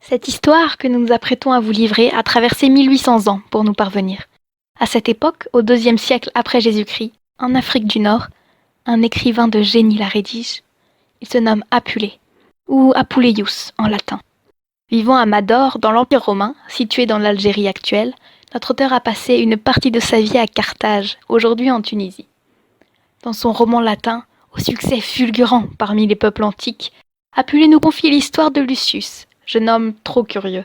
Cette histoire que nous nous apprêtons à vous livrer a traversé 1800 ans pour nous parvenir. À cette époque, au IIe siècle après Jésus-Christ, en Afrique du Nord, un écrivain de génie la rédige. Il se nomme Apulée, ou Apuleius en latin. Vivant à Mador, dans l'Empire romain, situé dans l'Algérie actuelle, notre auteur a passé une partie de sa vie à Carthage, aujourd'hui en Tunisie. Dans son roman latin, au succès fulgurant parmi les peuples antiques, Apulée nous confie l'histoire de Lucius, jeune homme trop curieux,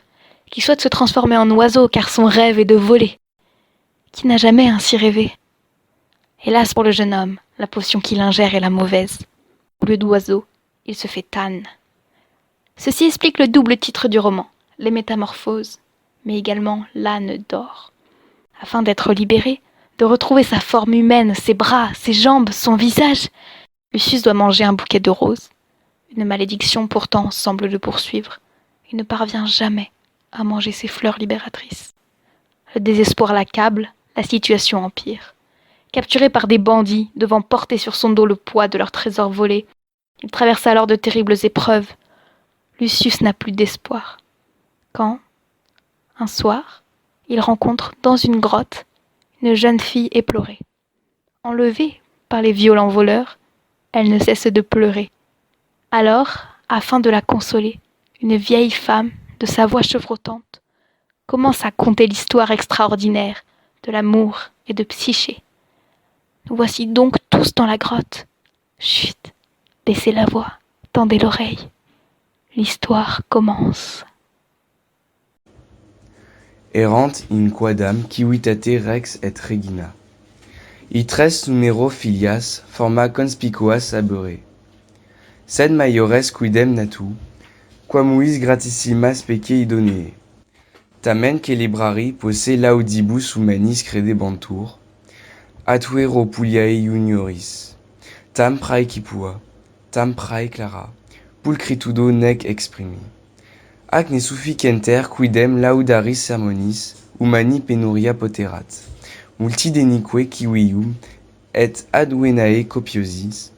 qui souhaite se transformer en oiseau car son rêve est de voler. Qui n'a jamais ainsi rêvé? Hélas pour le jeune homme, la potion qu'il ingère est la mauvaise. Au lieu d'oiseau, il se fait âne. Ceci explique le double titre du roman, les métamorphoses, mais également l'âne d'or. Afin d'être libéré, de retrouver sa forme humaine, ses bras, ses jambes, son visage, Lucius doit manger un bouquet de roses. Une malédiction pourtant semble le poursuivre. Il ne parvient jamais à manger ces fleurs libératrices. Le désespoir l'accable, la situation empire. Capturé par des bandits devant porter sur son dos le poids de leurs trésors volés, il traverse alors de terribles épreuves. Lucius n'a plus d'espoir. Quand, un soir, il rencontre dans une grotte une jeune fille éplorée. Enlevée par les violents voleurs, elle ne cesse de pleurer. Alors, afin de la consoler, une vieille femme, de sa voix chevrotante, commence à conter l'histoire extraordinaire de l'amour et de Psyché. Nous voici donc tous dans la grotte. Chut, baissez la voix, tendez l'oreille. L'histoire commence. Errant in quadam civitate rex et regina. Itres numero filias forma conspicuas abere. Sed maiores quidem natu, quamuis gratissima specie idonee. Tamen celebrari posse laudibus humanis credebantur, atuero puliae junioris. Tam praecipua, tam praeclara, pulcritudo nec exprimi. Ac ne sufficienter quidem laudaris sermonis, humani penuria poterat. Multidenique civium et ad copiosis,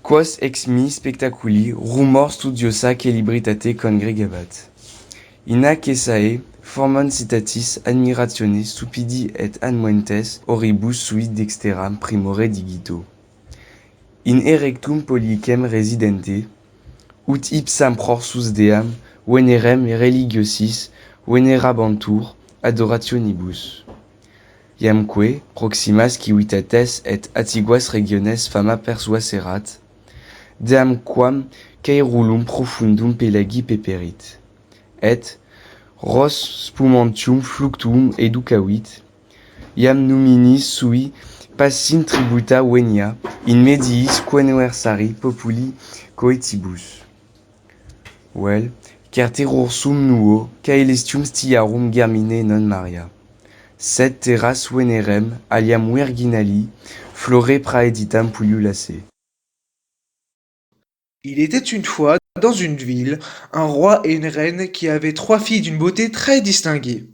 quos ex mi spectaculi rumor studiosa celebritate congregabat. Inac essae formam citatis admiratione stupidi et anmoentes oribus sui dexteram primore digito. In erectum pollicem residente, ut ipsam prorsus deam venerem religiosis venerabantur adorationibus. Iamque proximas civitates et attiguas regiones fama persuaserat, deam quam caerulum profundum pelagi peperit, et ros spumantium fluctuum educavit, iam numinis sui passin tributa venia in mediis queniversari populi coetibus. Vel, certer sum nuo, caelestium stiarum germine non Maria. Sed terras venerem aliam virginali, flore praeditam pullulace. Il était une fois, dans une ville, un roi et une reine qui avaient 3 filles d'une beauté très distinguée.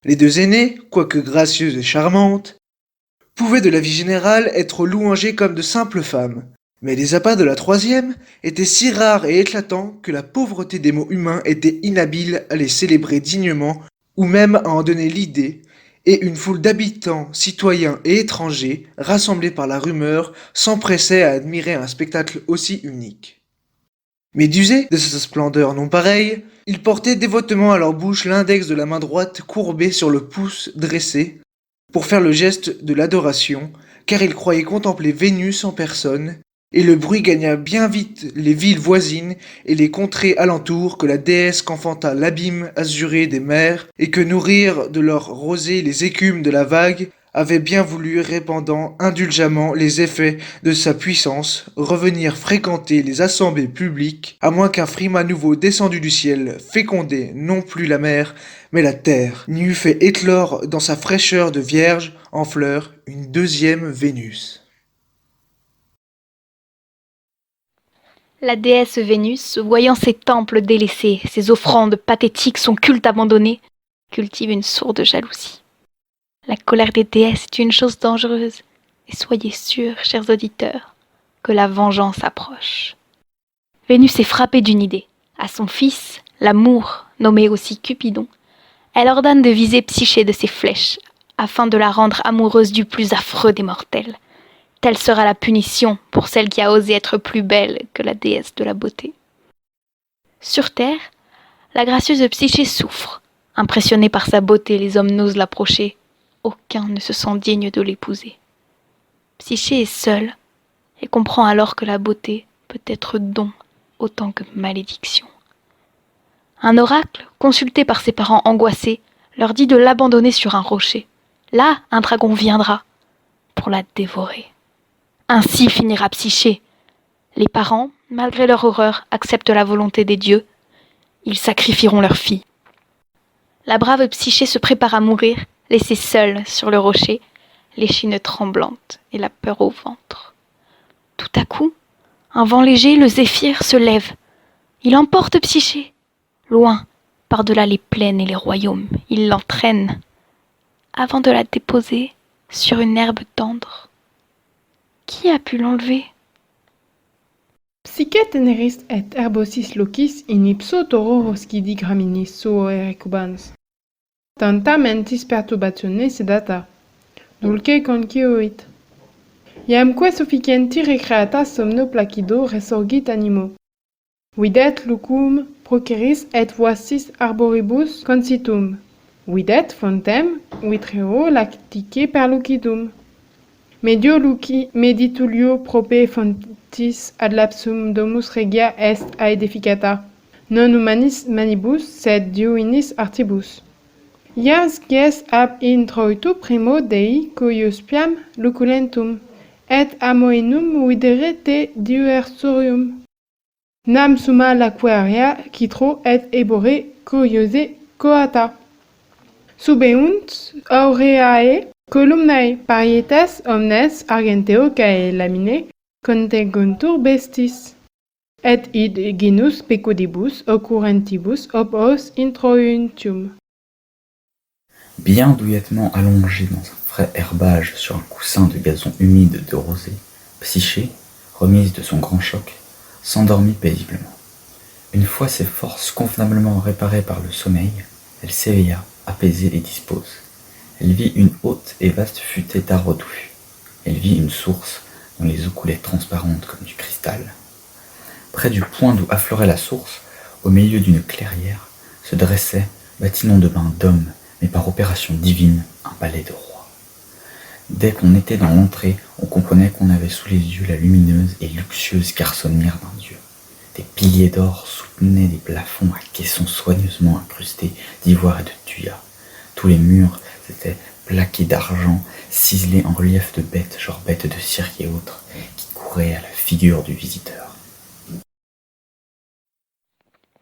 Les 2 aînées, quoique gracieuses et charmantes, pouvaient de la vie générale être louangées comme de simples femmes. Mais les appas de la 3e étaient si rares et éclatants que la pauvreté des mots humains était inhabile à les célébrer dignement ou même à en donner l'idée, et une foule d'habitants, citoyens et étrangers, rassemblés par la rumeur, s'empressaient à admirer un spectacle aussi unique. Mais d'user de cette splendeur non pareille, ils portaient dévotement à leur bouche l'index de la main droite courbé sur le pouce dressé, pour faire le geste de l'adoration, car ils croyaient contempler Vénus en personne, et le bruit gagna bien vite les villes voisines et les contrées alentours que la déesse qu'enfanta l'abîme azuré des mers, et que nourrir de leur rosée les écumes de la vague, avait bien voulu, répandant indulgemment les effets de sa puissance, revenir fréquenter les assemblées publiques, à moins qu'un frima nouveau descendu du ciel fécondé non plus la mer, mais la terre, n'y eût fait éclore dans sa fraîcheur de vierge en fleurs une 2e Vénus. La déesse Vénus, voyant ses temples délaissés, ses offrandes pathétiques, son culte abandonné, cultive une sourde jalousie. La colère des déesses est une chose dangereuse, et soyez sûrs, chers auditeurs, que la vengeance approche. Vénus est frappée d'une idée. À son fils, l'amour, nommé aussi Cupidon, elle ordonne de viser Psyché de ses flèches, afin de la rendre amoureuse du plus affreux des mortels. Telle sera la punition pour celle qui a osé être plus belle que la déesse de la beauté. Sur terre, la gracieuse Psyché souffre. Impressionnée par sa beauté, les hommes n'osent l'approcher. Aucun ne se sent digne de l'épouser. Psyché est seule et comprend alors que la beauté peut être don autant que malédiction. Un oracle, consulté par ses parents angoissés, leur dit de l'abandonner sur un rocher. Là, un dragon viendra pour la dévorer. Ainsi finira Psyché. Les parents, malgré leur horreur, acceptent la volonté des dieux. Ils sacrifieront leur fille. La brave Psyché se prépare à mourir, laissée seule sur le rocher, l'échine tremblante et la peur au ventre. Tout à coup, un vent léger, le zéphyr, se lève. Il emporte Psyché. Loin, par-delà les plaines et les royaumes, il l'entraîne, avant de la déposer sur une herbe tendre. Qui a pu l'enlever? Psyche teneris et herbosis locis in ipso tororoscidi graminis suo recubans. Tanta mentis perturbatione sedata, dulce concioit. Iamque sufficienti recreata somno placido resorgit animo. Videt lucum proceris et voicis arboribus concitum. Videt fontem vitreo lactique perlucidum. Medio luci meditulio prope fontis ad lapsum domus regia est aedificata. Non humanis manibus, sed divinis artibus. Ias ges ab introitu primo Dei cuiuspiam luculentum, et amoenum videre te diversorium. Nam summa laquaria citro et ebore curiose coata. Subeunt aureae columnae parietes omnes argenteo cae lamine conteguntur bestis. Et id genus pecudibus occurrentibus ob os introiuntium. Bien douillettement allongée dans un frais herbage sur un coussin de gazon humide de rosée, Psyché, remise de son grand choc, s'endormit paisiblement. Une fois ses forces convenablement réparées par le sommeil, elle s'éveilla, apaisée et dispose. Elle vit une haute et vaste futaie d'arbres touffus. Elle vit une source dont les eaux coulaient transparentes comme du cristal. Près du point d'où affleurait la source, au milieu d'une clairière, se dressait, bâtiment de bain d'homme, mais par opération divine, un palais de roi. Dès qu'on était dans l'entrée, on comprenait qu'on avait sous les yeux la lumineuse et luxueuse garçonnière d'un dieu. Des piliers d'or soutenaient des plafonds à caissons soigneusement incrustés d'ivoire et de thuya. Tous les murs étaient plaqués d'argent, ciselés en relief de bêtes, genre bêtes de cirque et autres, qui couraient à la figure du visiteur.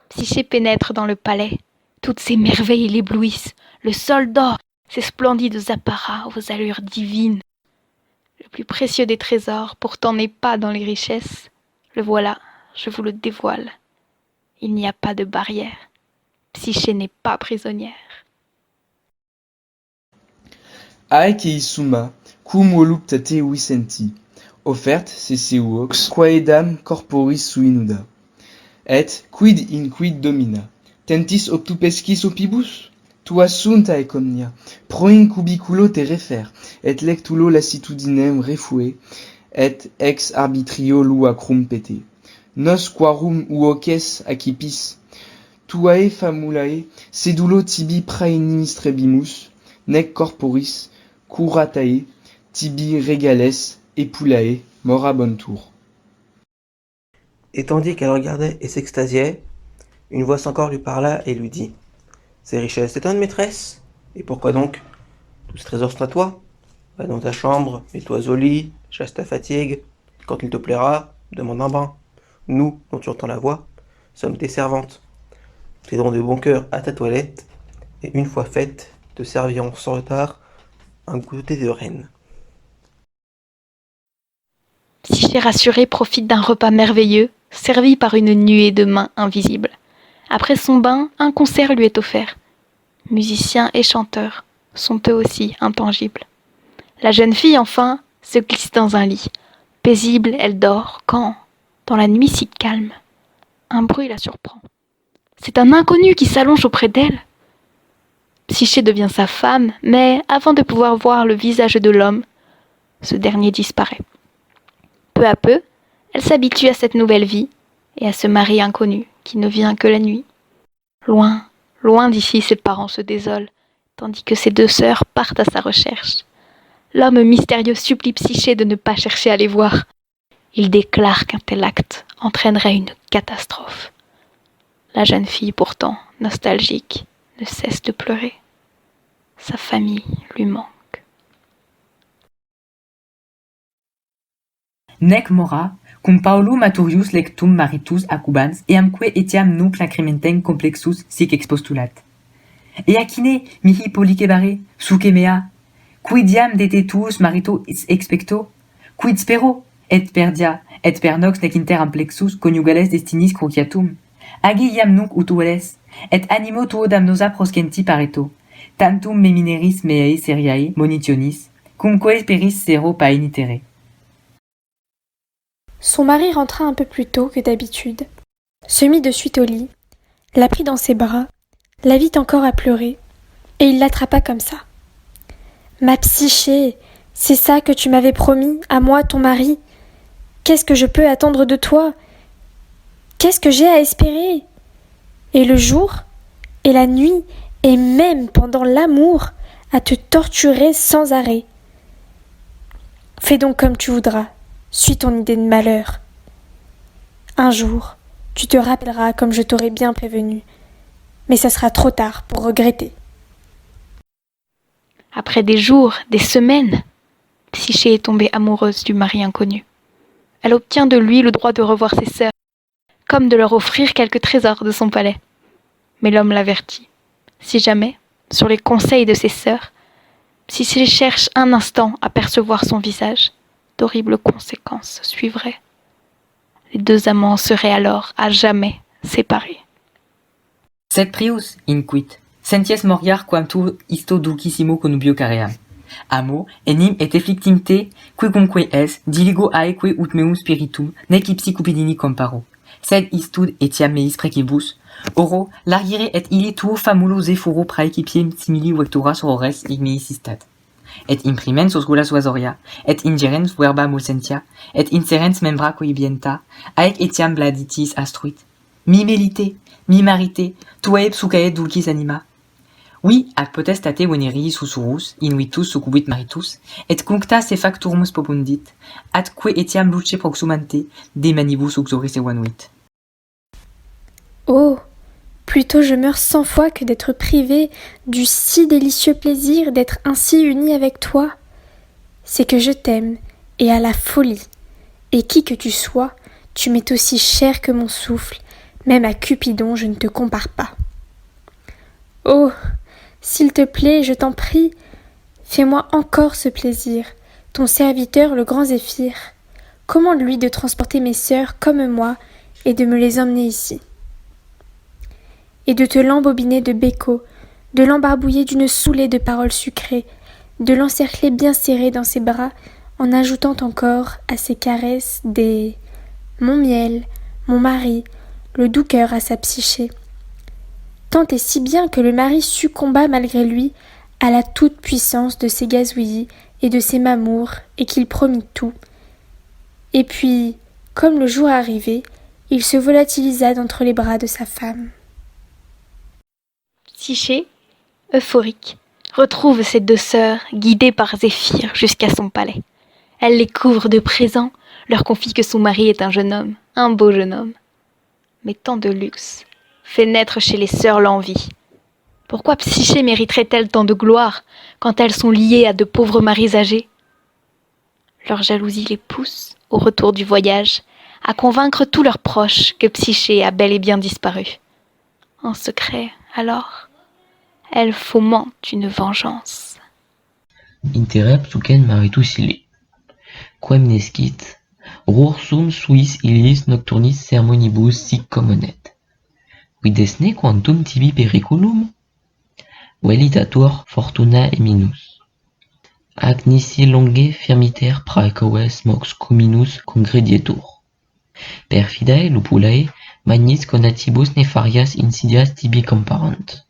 Psyché pénètre dans le palais. Toutes ces merveilles l'éblouissent. Le sol d'or, ces splendides apparats aux allures divines. Le plus précieux des trésors, pourtant n'est pas dans les richesses. Le voilà, je vous le dévoile. Il n'y a pas de barrière. Psyché n'est pas prisonnière. Aec summa, cum voluptate vicenti, offert seseuox, quaedam corporis suinuda. Et quid in quid domina, tentis obtupescis opibus? Tua sunt aecomnia, pro in cubiculo te refer, et lectulo lassitudinem refue, et ex arbitrio luacrum pete. Nos quarum uoces accipis, tuae famulae, sedulo tibi praeninistrabimus, nec corporis, curatae, tibi regales, epulae, morabuntur. Et tandis qu'elle regardait et s'extasiait, une voix encore lui parla et lui dit : « Ces richesses t'étonnent, maîtresse ? Et pourquoi donc ? Tous ces trésors sont à toi. Va dans ta chambre, mets-toi au lit, chasse ta fatigue. Quand il te plaira, demande un bain. Nous, dont tu entends la voix, sommes tes servantes. T'aiderons de bon cœur à ta toilette, et une fois faite, te servirons sans retard un goûter de reine. » Psyché rassurée profite d'un repas merveilleux, servi par une nuée de mains invisibles. Après son bain, un concert lui est offert. Musiciens et chanteurs sont eux aussi intangibles. La jeune fille, enfin, se glisse dans un lit. Paisible, elle dort quand, dans la nuit si calme, un bruit la surprend. C'est un inconnu qui s'allonge auprès d'elle. Psyché devient sa femme, mais avant de pouvoir voir le visage de l'homme, ce dernier disparaît. Peu à peu, elle s'habitue à cette nouvelle vie et à ce mari inconnu qui ne vient que la nuit. Loin, loin d'ici, ses parents se désolent, tandis que ses deux sœurs partent à sa recherche. L'homme mystérieux supplie Psyché de ne pas chercher à les voir. Il déclare qu'un tel acte entraînerait une catastrophe. La jeune fille, pourtant, nostalgique, ne cesse de pleurer. Sa famille lui manque. Nec mora, cum Paulo maturius lectum maritus accubans, eamque etiam nunc lacrimenten complexus sic expostulat. Eacine mihi policebare, suce mea, quidiam detetus marito expecto, quid spero, et perdia, et per nox nec inter amplexus coniugales destinis cruciatum. Agi iam nunc utuales, et animo tuo damnosa proscenti pareto, tantum me mineris meae seriae monitionis, cumque peris sero paenitere. Son mari rentra un peu plus tôt que d'habitude, se mit de suite au lit, la prit dans ses bras, la vit encore à pleurer, et il l'attrapa comme ça. « Ma Psyché, c'est ça que tu m'avais promis, à moi, ton mari. Qu'est-ce que je peux attendre de toi? Qu'est-ce que j'ai à espérer? Et le jour, et la nuit, et même pendant l'amour, à te torturer sans arrêt. Fais donc comme tu voudras, suis ton idée de malheur. Un jour, tu te rappelleras comme je t'aurais bien prévenu, mais ça sera trop tard pour regretter. » Après des jours, des semaines, Psyché est tombée amoureuse du mari inconnu. Elle obtient de lui le droit de revoir ses sœurs, comme de leur offrir quelques trésors de son palais. Mais l'homme l'avertit. Si jamais, sur les conseils de ses sœurs, Psyché cherche un instant à percevoir son visage, d'horribles conséquences suivraient. Les deux amants seraient alors à jamais séparés. Sed prius, inquit, senties moriar quam tu isto dulcissimo connubio caream. Amo, enim et efflictim te, quicumque es, diligo aeque ut meum spiritum, nec ipsi cupidini comparo. Sed istud etiam meis precibus, oro, largire et illi tuo famulo zefuro praecipiem simili vectora sorores igmeis istat. Et imprimens osculas vasoria, et ingerens verba mulsentia, et inserens membra coibienta, aec etiam bladitis astruit. Mi melite, mi marite, tuae psucae dulcis anima. Oui, ac potestate venerii susurrus, invitus succubit maritus, et cuncta se facturmus popundit, atque etiam luce proxumante, de manibus uxoris evanuit. Oh, plutôt je meurs 100 fois que d'être privé du si délicieux plaisir d'être ainsi uni avec toi. C'est que je t'aime, et à la folie. Et qui que tu sois, tu m'es aussi cher que mon souffle, même à Cupidon je ne te compare pas. Oh, s'il te plaît, je t'en prie, fais-moi encore ce plaisir, ton serviteur le grand Zéphyr. Commande-lui de transporter mes sœurs comme moi et de me les emmener ici. Et de te l'embobiner de bécots, de l'embarbouiller d'une soulée de paroles sucrées, de l'encercler bien serré dans ses bras, en ajoutant encore à ses caresses des « mon miel, mon mari », le doux cœur à sa Psyché. Tant et si bien que le mari succomba malgré lui à la toute-puissance de ses gazouillis et de ses mamours, et qu'il promit tout. Et puis, comme le jour arrivait, il se volatilisa d'entre les bras de sa femme. Psyché, euphorique, retrouve ses deux sœurs guidées par Zéphyr jusqu'à son palais. Elle les couvre de présents, leur confie que son mari est un jeune homme, un beau jeune homme. Mais tant de luxe fait naître chez les sœurs l'envie. Pourquoi Psyché mériterait-elle tant de gloire quand elles sont liées à de pauvres maris âgés? Leur jalousie les pousse, au retour du voyage, à convaincre tous leurs proches que Psyché a bel et bien disparu. En secret, alors, elles fomentent une vengeance. Interrep sucen maritus ille. Quem nescit, rursum suis illis nocturnis sermonibus sic commonet. Videsne quantum tibi periculum? Velitatur fortuna eminus. Ac nisi longe firmiter praecoes mox cuminus congredietur. Perfidae lupulae magnis conatibus nefarias insidias tibi comparant.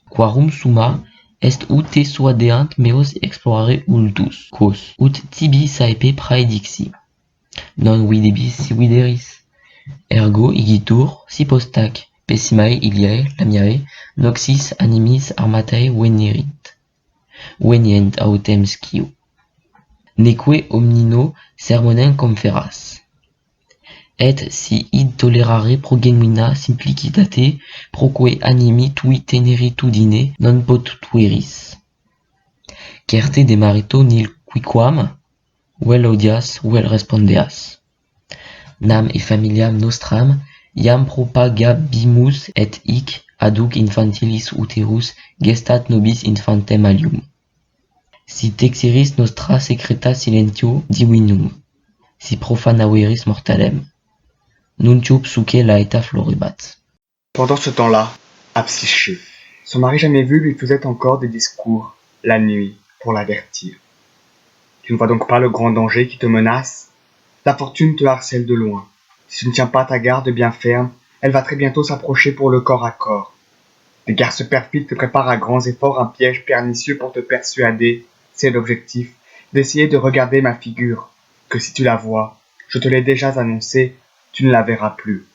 Quarum summa est ut te suadeant meos explorare ultus, quos ut tibi saepe praedixi. Non videbis si videris. Ergo igitur, si postac, pessimae iliae, lamiae, noxis animis armatae venerint. Venient autem sciu. Neque omnino sermonem conferas. Et si id tolerare progenuina simplicitate, proque animi tui teneritudine non potueris. Certe de marito nil quiquam, vel odias, vel respondeas. Nam e familiam nostram, iam propagabimus et hic aduc infantilis uterus gestat nobis infantem alium. Si texeris nostra secreta silentio divinum, si profanaveris mortalem. Nuntius psuque laeta florebat. Pendant ce temps-là, à Psyché, son mari jamais vu lui faisait encore des discours, la nuit, pour l'avertir. Tu ne vois donc pas le grand danger qui te menace? La fortune te harcèle de loin. Si tu ne tiens pas ta garde bien ferme, elle va très bientôt s'approcher pour le corps à corps. Les garces perfides te préparent à grands efforts un piège pernicieux pour te persuader, c'est l'objectif, d'essayer de regarder ma figure, que si tu la vois, je te l'ai déjà annoncé, tu ne la verras plus.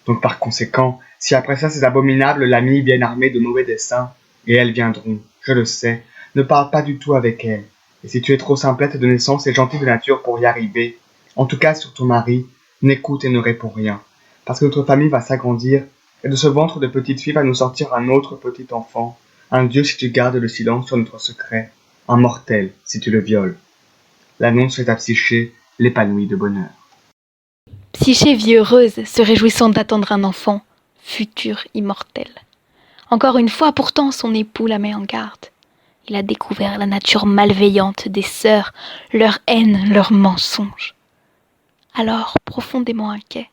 Donc par conséquent, si après ça ces abominables l'ami viennent armés de mauvais desseins, et elles viendront, je le sais, ne parle pas du tout avec elles. Et si tu es trop simplette de naissance et gentille de nature pour y arriver, en tout cas sur ton mari, n'écoute et ne réponds rien, parce que notre famille va s'agrandir, et de ce ventre de petite fille va nous sortir un autre petit enfant, un dieu si tu gardes le silence sur notre secret, un mortel si tu le violes. L'annonce fait à Psyché, l'épanouie de bonheur. Psyché vit heureuse, se réjouissant d'attendre un enfant, futur immortel. Encore une fois, pourtant, son époux la met en garde. Il a découvert la nature malveillante des sœurs, leur haine, leurs mensonges. Alors, profondément inquiet,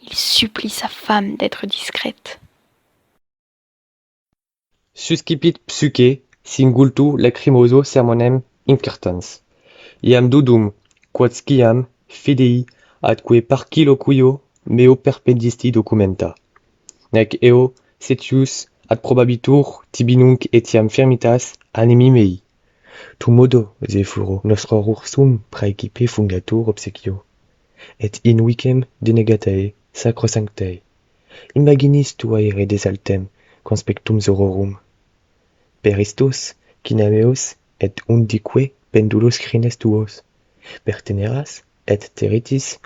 il supplie sa femme d'être discrète. Suscipit Psyche, singultu lacrimoso sermonem incertans. Iam dudum, quod sciam, fidei, atque parciloquio meo perpendisti documenta. Nec eo, setius, ad probabitur tibi nunc etiam firmitas animi mei. Tu modo, Zefuro, nostro sum praecipe fungatur obsequio, et in vicem denegatae sacrosanctae. Imaginis tuae redes altem conspectum sororum. Peristos, cinameos, et undique pendulos crines tuos, perteneras, et teritis,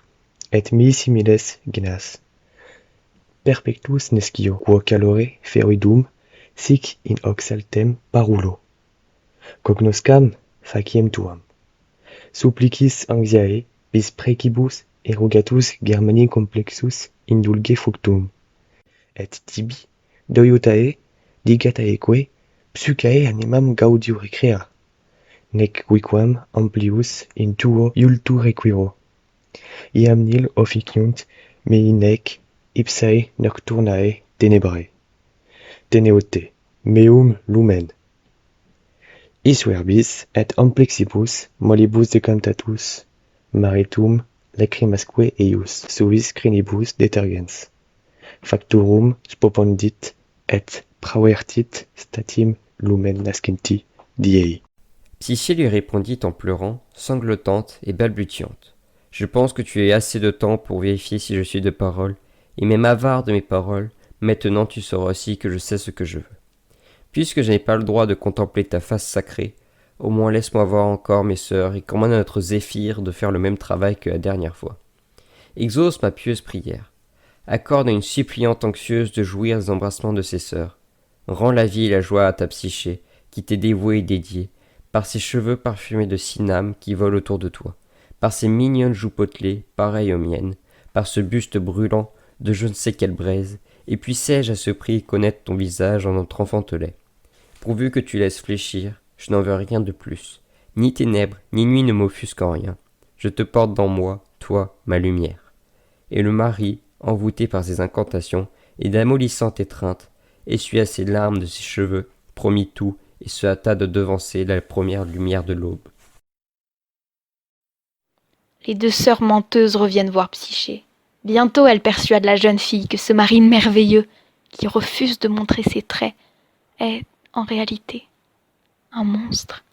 et mihi similes genas. Perpectus nescio, quo calore feruidum, sic in hoc altem parulo. Cognoscam faciem tuam. Supplicis anxiae, bis precibus erogatus Germani complexus indulge fructum. Et tibi, doiutae, digataeque, Psychae animam gaudiu recrea, nec quiquam amplius in tuo iultu requiro. Iam nil officiunt mei nec ipsae nocturnae tenebrae. Teneote, meum lumen. Is verbis et amplexibus molibus decantatus, maritum lacrimasque eius suis crinibus detergens. Factorum spopondit et pravertit statim lumen nascenti diei. Psyché lui répondit en pleurant, sanglotante et balbutiante. Je pense que tu as assez de temps pour vérifier si je suis de parole, et même avare de mes paroles, maintenant tu sauras aussi que je sais ce que je veux. Puisque je n'ai pas le droit de contempler ta face sacrée, au moins laisse-moi voir encore mes sœurs et commande à notre Zéphyr de faire le même travail que la dernière fois. Exauce ma pieuse prière. Accorde à une suppliante anxieuse de jouir des embrassements de ses sœurs. Rends la vie et la joie à ta Psyché, qui t'est dévouée et dédiée, par ses cheveux parfumés de cinname qui volent autour de toi, par ses mignonnes joues potelées, pareilles aux miennes, par ce buste brûlant de je ne sais quelle braise, et puissé-je à ce prix connaître ton visage en notre enfantelet. Pourvu que tu laisses fléchir, je n'en veux rien de plus. Ni ténèbres, ni nuit ne m'offusquent en rien. Je te porte dans moi, toi, ma lumière. Et le mari, envoûté par ses incantations et d'amollissante étreinte, essuya ses larmes de ses cheveux, promit tout et se hâta de devancer la première lumière de l'aube. Les deux sœurs menteuses reviennent voir Psyché, Bientôt elle persuade la jeune fille que ce mari merveilleux, qui refuse de montrer ses traits, est, en réalité, un monstre.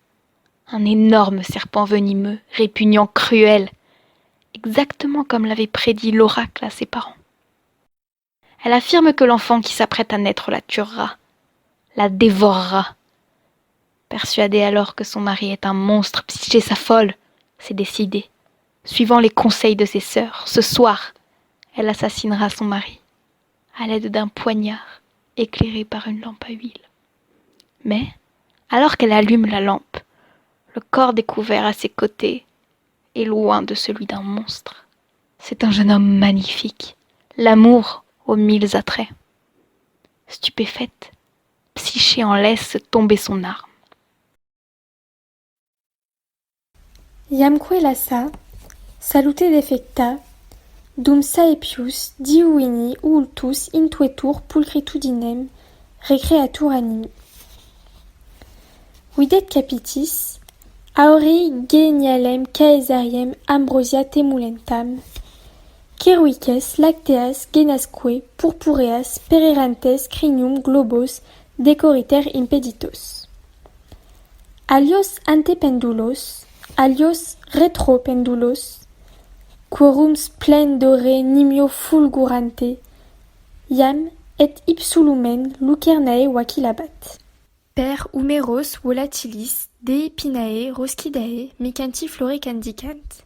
Un énorme serpent venimeux, répugnant, cruel, exactement comme l'avait prédit l'oracle à ses parents. Elle affirme que l'enfant qui s'apprête à naître la tuera, la dévorera. Persuadée alors que son mari est un monstre, Psyché s'affole, c'est décidé. Suivant les conseils de ses sœurs, ce soir, elle assassinera son mari, à l'aide d'un poignard éclairé par une lampe à huile. Mais, alors qu'elle allume la lampe, le corps découvert à ses côtés est loin de celui d'un monstre. C'est un jeune homme magnifique, l'amour aux 1000 attraits. Stupéfaite, Psyché en laisse tomber son arme. Iamque lassa, salute defecta, dum saepius diuini ultus intuetur pulchritudinem recreatur animi. Videt capitis, aurei genialem caesariem ambrosia temulentam, ceruices lacteas genasque purpureas pererantes crinium globos decoriter impeditos. Alios antependulos, alios retropendulos, quorum splendore nimio fulgurante, iam et ipsulumen lucernae vacilabat. Per humeros volatilis de pinae roscidae micanti flore candicant,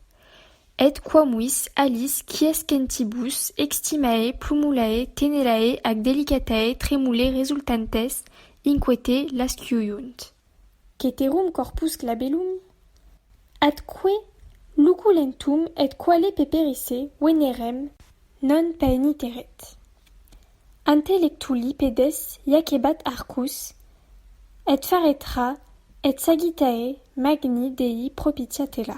et quamuis alis quiescentibus extimae plumulae tenerae ac delicatae tremule resultantes inquete lasciuiunt. Ceterum corpus glabellum, atque luculentum et quale peperice venerem non paeniteret. Ante lectuli pedes iacebat arcus, et faretra et sagittae magni dei propitiatella.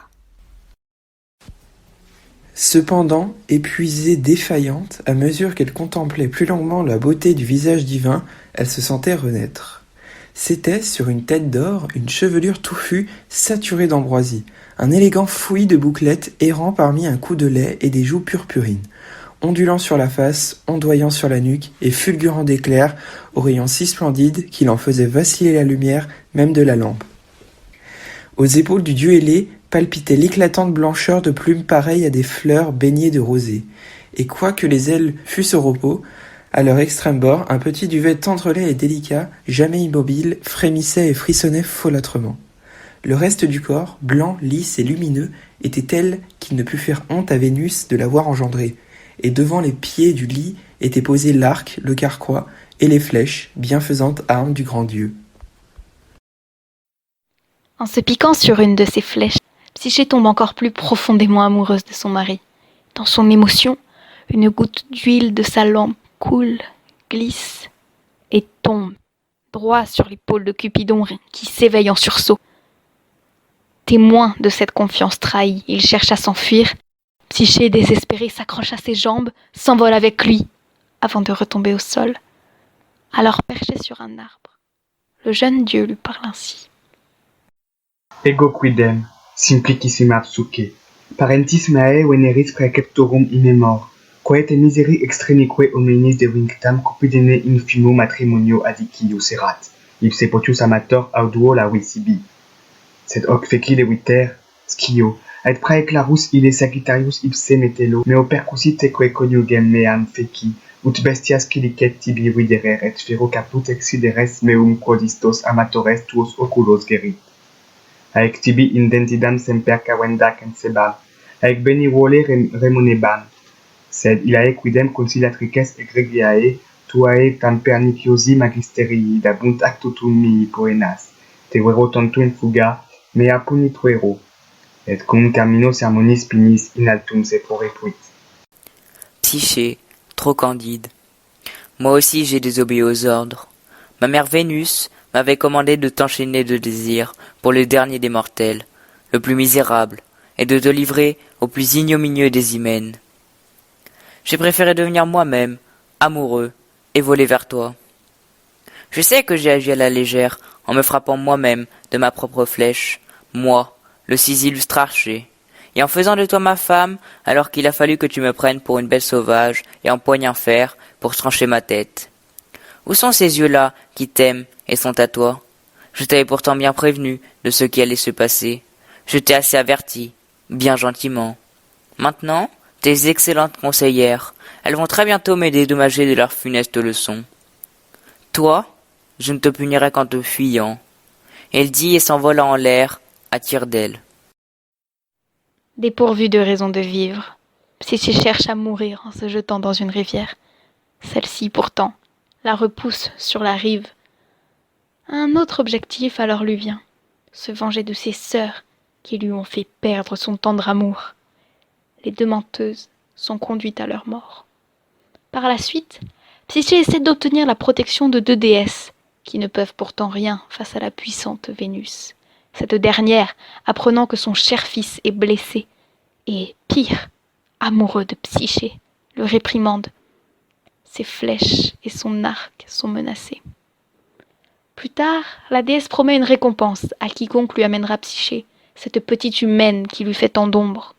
Cependant, épuisée, défaillante, à mesure qu'elle contemplait plus longuement la beauté du visage divin, elle se sentait renaître. C'était, sur une tête d'or, une chevelure touffue, saturée d'ambroisie, un élégant fouillis de bouclettes errant parmi un cou de lait et des joues purpurines, ondulant sur la face, ondoyant sur la nuque et fulgurant d'éclairs aux rayons si splendides qu'il en faisait vaciller la lumière même de la lampe. Aux épaules du dieu ailé palpitait l'éclatante blancheur de plumes pareilles à des fleurs baignées de rosée, et quoique les ailes fussent au repos, à leur extrême bord, un petit duvet tendrelet et délicat, jamais immobile, frémissait et frissonnait folâtrement. Le reste du corps, blanc, lisse et lumineux, était tel qu'il ne put faire honte à Vénus de l'avoir engendré, et devant les pieds du lit étaient posés l'arc, le carquois et les flèches, bienfaisantes armes du grand dieu. En se piquant sur une de ces flèches, Psyché tombe encore plus profondément amoureuse de son mari. Dans son émotion, une goutte d'huile de sa lampe coule, glisse et tombe droit sur l'épaule de Cupidon qui s'éveille en sursaut. Témoin de cette confiance trahie, il cherche à s'enfuir. Psyché, désespérée, s'accroche à ses jambes, s'envole avec lui, avant de retomber au sol. Alors perché sur un arbre, le jeune dieu lui parle ainsi. Ego quidem, simplicissima psuche, parentis meae veneris praeceptorum imemor, quae miseri extremique hominis de vinctam cupidine infimo matrimonio adicius erat, ipse potius amator auduo la visibi. Sed hoc fecile viter, scio, et praeclarus ille Sagittarius ipse metello, meo percussiteque coniugem meam feci, ut bestias cilicet tibi viderer et fero caput exideres meum quodistos amatores tuos oculos gerit. Haec tibi indentidam semper cavendac sebam, haec beni vole remunebam, sed ilae quidem conciliatrices egregiae tuae tam perniciosi magisterii dabunt actutum mihi poenas, te vero tontu in fuga, mea punituero, et cum camino sermonis pinis in altum se prorepuit. Psyché, trop candide. Moi aussi j'ai désobéi aux ordres. Ma mère Vénus m'avait commandé de t'enchaîner de désir pour le dernier des mortels, le plus misérable, et de te livrer au plus ignominieux des hymens. J'ai préféré devenir moi-même, amoureux, et voler vers toi. Je sais que j'ai agi à la légère, en me frappant moi-même de ma propre flèche, moi, le si illustre archer, et en faisant de toi ma femme, alors qu'il a fallu que tu me prennes pour une bête sauvage et empoignes un fer pour trancher ma tête. Où sont ces yeux-là qui t'aiment et sont à toi? Je t'avais pourtant bien prévenu de ce qui allait se passer. Je t'ai assez averti, bien gentiment. Maintenant, tes excellentes conseillères, elles vont très bientôt me dédommager de leur funeste leçon. Toi, je ne te punirai qu'en te fuyant. Elle dit et s'envola en l'air, à tire-d'aile. Dépourvu de raison de vivre, Psyché cherche à mourir en se jetant dans une rivière. Celle-ci, pourtant, la repousse sur la rive. Un autre objectif alors lui vient, se venger de ses sœurs qui lui ont fait perdre son tendre amour. Les deux menteuses sont conduites à leur mort. Par la suite, Psyché essaie d'obtenir la protection de deux déesses, qui ne peuvent pourtant rien face à la puissante Vénus. Cette dernière, apprenant que son cher fils est blessé, et pire, amoureux de Psyché, le réprimande. Ses flèches et son arc sont menacés. Plus tard, la déesse promet une récompense à quiconque lui amènera Psyché, cette petite humaine qui lui fait tant d'ombre.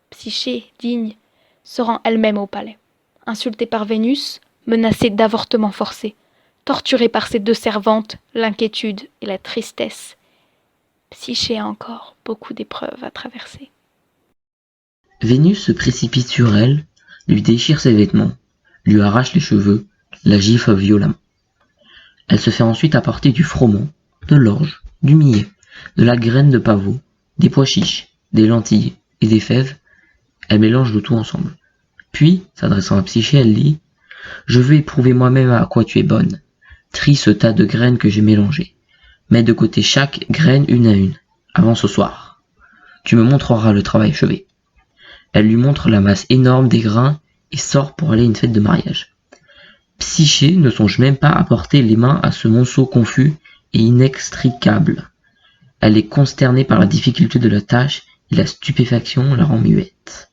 Psyché, digne, se rend elle-même au palais. Insultée par Vénus, menacée d'avortement forcé, torturée par ses deux servantes, l'inquiétude et la tristesse. Psyché a encore beaucoup d'épreuves à traverser. Vénus se précipite sur elle, lui déchire ses vêtements, lui arrache les cheveux, la gifle violemment. Elle se fait ensuite apporter du froment, de l'orge, du millet, de la graine de pavot, des pois chiches, des lentilles et des fèves. Elle mélange le tout ensemble. Puis, s'adressant à Psyché, elle dit « Je veux éprouver moi-même à quoi tu es bonne. Trie ce tas de graines que j'ai mélangées. Mets de côté chaque graine une à une, avant ce soir. Tu me montreras le travail achevé. » Elle lui montre la masse énorme des grains et sort pour aller à une fête de mariage. Psyché ne songe même pas à porter les mains à ce monceau confus et inextricable. Elle est consternée par la difficulté de la tâche et la stupéfaction la rend muette.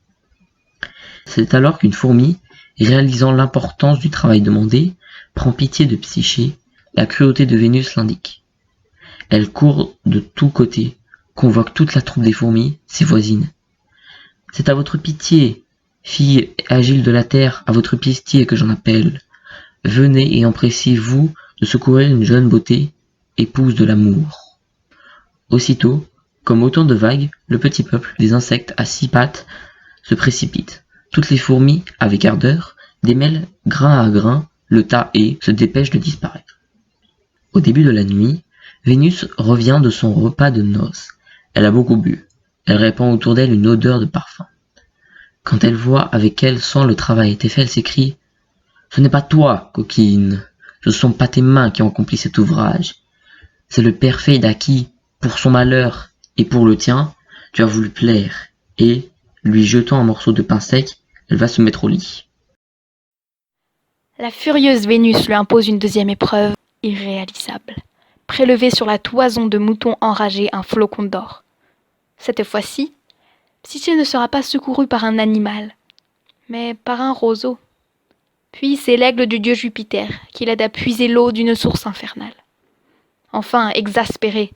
C'est alors qu'une fourmi, réalisant l'importance du travail demandé, prend pitié de Psyché, la cruauté de Vénus l'indique. Elle court de tous côtés, convoque toute la troupe des fourmis, ses voisines. « C'est à votre pitié, fille agile de la terre, à votre pitié que j'en appelle. Venez et empressez-vous de secourir une jeune beauté, épouse de l'amour. » Aussitôt, comme autant de vagues, le petit peuple des insectes à 6 pattes se précipite. Toutes les fourmis, avec ardeur, démêlent grain à grain le tas et se dépêchent de disparaître. Au début de la nuit, Vénus revient de son repas de noces. Elle a beaucoup bu. Elle répand autour d'elle une odeur de parfum. Quand elle voit avec quel soin le travail a été fait, elle s'écrie « Ce n'est pas toi, coquine. Ce ne sont pas tes mains qui ont accompli cet ouvrage. C'est le père Fade à qui, pour son malheur et pour le tien, tu as voulu plaire. » Et, lui jetant un morceau de pain sec, elle va se mettre au lit. La furieuse Vénus lui impose une deuxième épreuve irréalisable. Prélever sur la toison de moutons enragés un flocon d'or. Cette fois-ci, Psyché ne sera pas secourue par un animal, mais par un roseau. Puis c'est l'aigle du dieu Jupiter qui l'aide à puiser l'eau d'une source infernale. Enfin, exaspérée,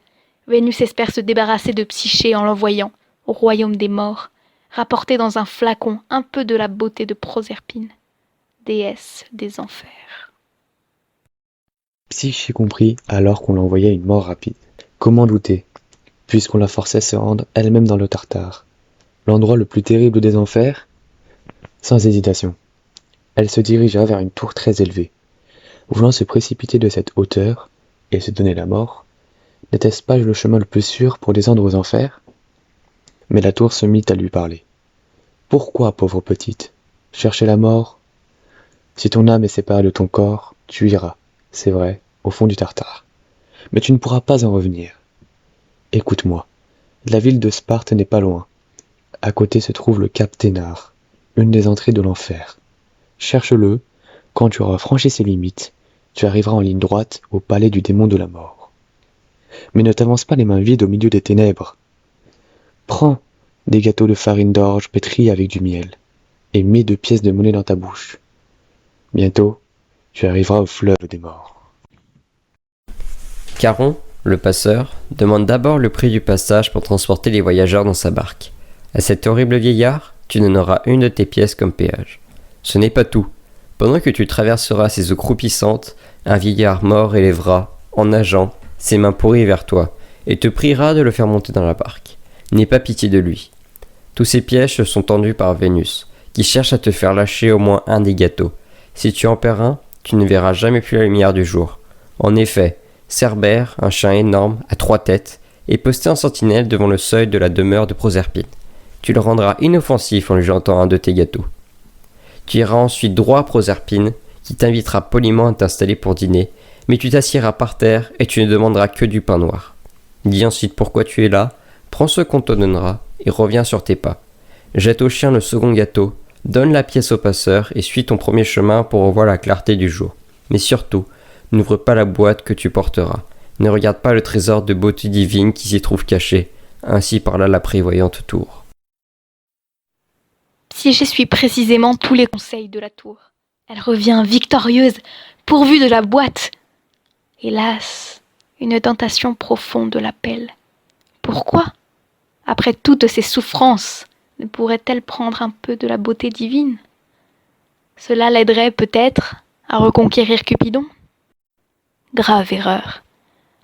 Vénus espère se débarrasser de Psyché en l'envoyant, au royaume des morts, rapporter dans un flacon un peu de la beauté de Proserpine, déesse des enfers. Psyché comprit alors qu'on l'envoyait à une mort rapide. Comment douter, puisqu'on la forçait à se rendre elle-même dans le Tartare, l'endroit le plus terrible des enfers? Sans hésitation, elle se dirigea vers une tour très élevée. Voulant se précipiter de cette hauteur et se donner la mort, n'était-ce pas le chemin le plus sûr pour descendre aux enfers? Mais la tour se mit à lui parler. « Pourquoi, pauvre petite, chercher la mort? Si ton âme est séparée de ton corps, tu iras, c'est vrai, au fond du Tartare. Mais tu ne pourras pas en revenir. Écoute-moi, la ville de Sparte n'est pas loin. À côté se trouve le cap Ténare, une des entrées de l'enfer. Cherche-le, quand tu auras franchi ses limites, tu arriveras en ligne droite au palais du démon de la mort. Mais ne t'avance pas les mains vides au milieu des ténèbres. Prends des gâteaux de farine d'orge pétris avec du miel, et mets 2 pièces de monnaie dans ta bouche. Bientôt, tu arriveras au fleuve des morts. » Caron, le passeur, demande d'abord le prix du passage pour transporter les voyageurs dans sa barque. À cet horrible vieillard, tu donneras une de tes pièces comme péage. Ce n'est pas tout. Pendant que tu traverseras ces eaux croupissantes, un vieillard mort élèvera, en nageant, ses mains pourries vers toi, et te priera de le faire monter dans la barque. N'aie pas pitié de lui. Tous ces pièges sont tendus par Vénus, qui cherche à te faire lâcher au moins un des gâteaux. Si tu en perds un, tu ne verras jamais plus la lumière du jour. En effet, Cerbère, un chien énorme, à 3 têtes, est posté en sentinelle devant le seuil de la demeure de Proserpine. Tu le rendras inoffensif en lui jetant un de tes gâteaux. Tu iras ensuite droit à Proserpine, qui t'invitera poliment à t'installer pour dîner, mais tu t'assiéras par terre et tu ne demanderas que du pain noir. Dis ensuite pourquoi tu es là, prends ce qu'on te donnera et reviens sur tes pas. Jette au chien le second gâteau, donne la pièce au passeur et suis ton premier chemin pour revoir la clarté du jour. Mais surtout, n'ouvre pas la boîte que tu porteras. Ne regarde pas le trésor de beauté divine qui s'y trouve caché. Ainsi parla la prévoyante tour. Psyché suit précisément tous les conseils de la tour. Elle revient victorieuse, pourvue de la boîte. Hélas, une tentation profonde l'appelle. Pourquoi, après toutes ces souffrances, ne pourrait-elle prendre un peu de la beauté divine? Cela l'aiderait peut-être à reconquérir Cupidon. Grave erreur.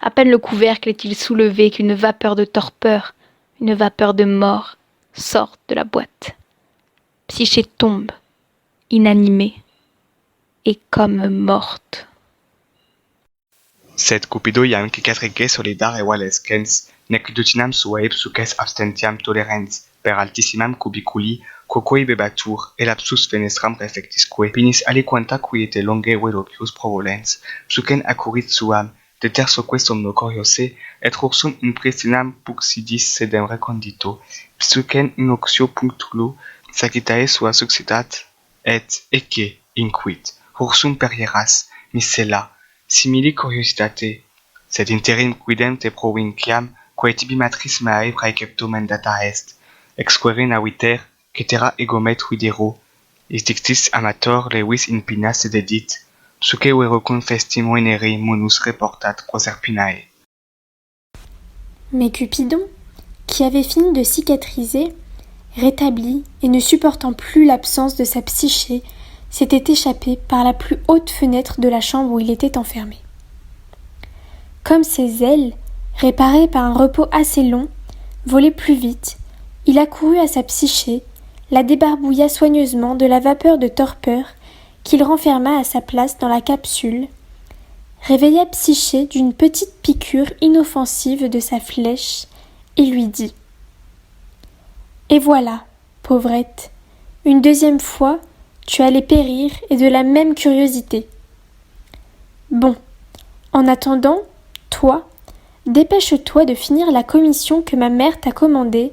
À peine le couvercle est-il soulevé qu'une vapeur de torpeur, une vapeur de mort, sort de la boîte. Psyché tombe, inanimée, et comme morte. Sed Cupido iam cicatrices solidar evalescens, nec dutinam suae psuces abstentiam tolerens, per altissimam cubiculi, quoque bebatur, elapsus fenestram reflectisque, pinis aliquanta quiete longe velopius provolens, psucen accurrit suam, de tersoque somno coriose, et ursum in pristinam puxidis sedem recondito, psucen in oxio punctulo, sagittae sua succitat, et ecce inquit, ursum perieras, miscella, simili curiositate, sed interim quidem te provinciam, quae tibi matris meae praecepto mandata est, exquere naviter, cetera egomet videro, isdictis amator levis in pinas dedit, psuque verocum festim venere munus reportat Proserpinae. Mais Cupidon, qui avait fini de cicatriser, rétabli et ne supportant plus l'absence de sa Psyché, s'était échappé par la plus haute fenêtre de la chambre où il était enfermé. Comme ses ailes, réparées par un repos assez long, volaient plus vite, il accourut à sa Psyché, la débarbouilla soigneusement de la vapeur de torpeur qu'il renferma à sa place dans la capsule, réveilla Psyché d'une petite piqûre inoffensive de sa flèche et lui dit « Et voilà, pauvrette, une deuxième fois, tu allais périr et de la même curiosité. Bon, en attendant, toi, dépêche-toi de finir la commission que ma mère t'a commandée,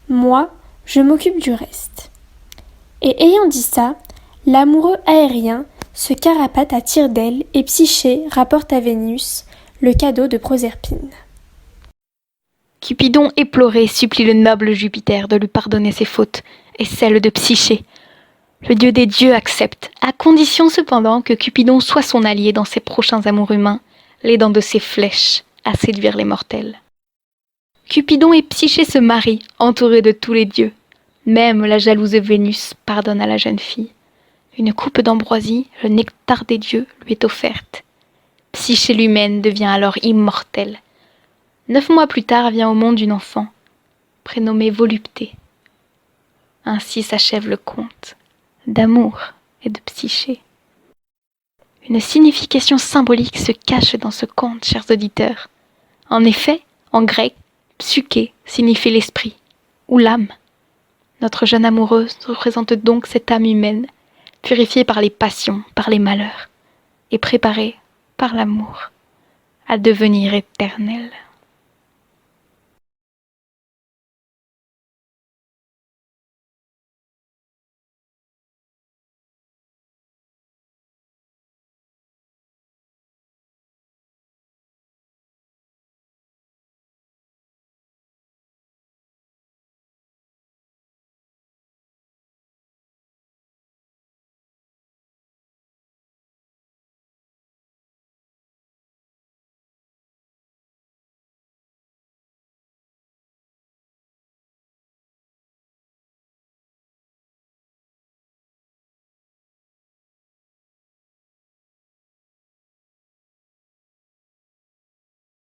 moi, je m'occupe du reste. » Et ayant dit ça, l'amoureux aérien se carapate à tire-d'aile et Psyché rapporte à Vénus le cadeau de Proserpine. Cupidon éploré supplie le noble Jupiter de lui pardonner ses fautes et celles de Psyché. Le dieu des dieux accepte, à condition cependant que Cupidon soit son allié dans ses prochains amours humains, l'aidant de ses flèches à séduire les mortels. Cupidon et Psyché se marient, entourés de tous les dieux. Même la jalouse Vénus pardonne à la jeune fille. Une coupe d'ambroisie, le nectar des dieux, lui est offerte. Psyché l'humaine devient alors immortelle. 9 mois plus tard vient au monde une enfant, prénommée Volupté. Ainsi s'achève le conte d'amour et de Psyché. Une signification symbolique se cache dans ce conte, chers auditeurs. En effet, en grec, psyché signifie l'esprit ou l'âme. Notre jeune amoureuse représente donc cette âme humaine, purifiée par les passions, par les malheurs, et préparée par l'amour à devenir éternelle.